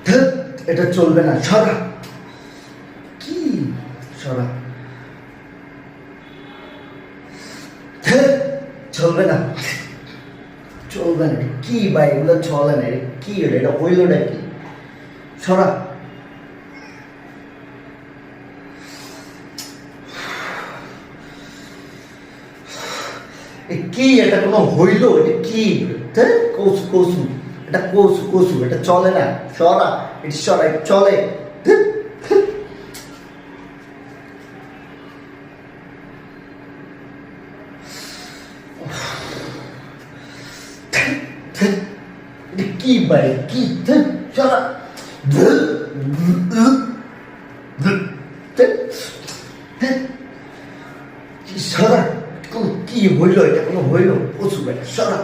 ধ্যাৎ, এটা চলবে না, সরা। কি সরা? ধ্যাৎ, চলবে না, চলবে না। কি ভাই, এগুলো চলে না। কি এটা হইলটা কি? সরা। কি এটা কোনো হইল? এটা কি? কসু কসু, এটা কসু কসু, এটা চলে না, সরা। এটা সরা, এটা চলে। এটা কি ভাই, কি? সরা। সরা। কি হইল? এটা কোনো হইল? কসু ভাই, সরা।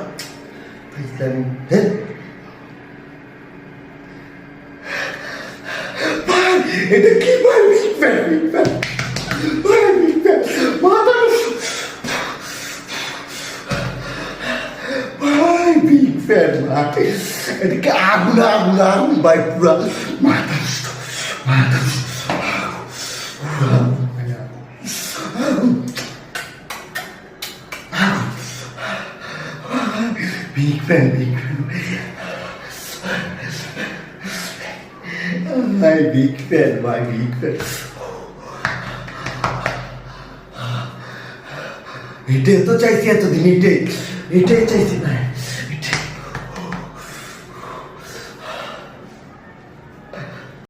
এটা কি ভাই? বিগ ফ্যান, বিগ ফ্যান, ভাই বিগ ফ্যান, মাথা ভাই, বিগ ফ্যান ভাই। এদিকে আগুন আগুন আগুন ভাই, পুরা মাথা নষ্ট, মাথা বিগ ফ্যান, বিগ ফ্যান ভাই, বিগ ফ্যান ভাই, বিগ ফ্যান। এটাই তো চাইছি এতদিন, এটাই চাইছি ভাই।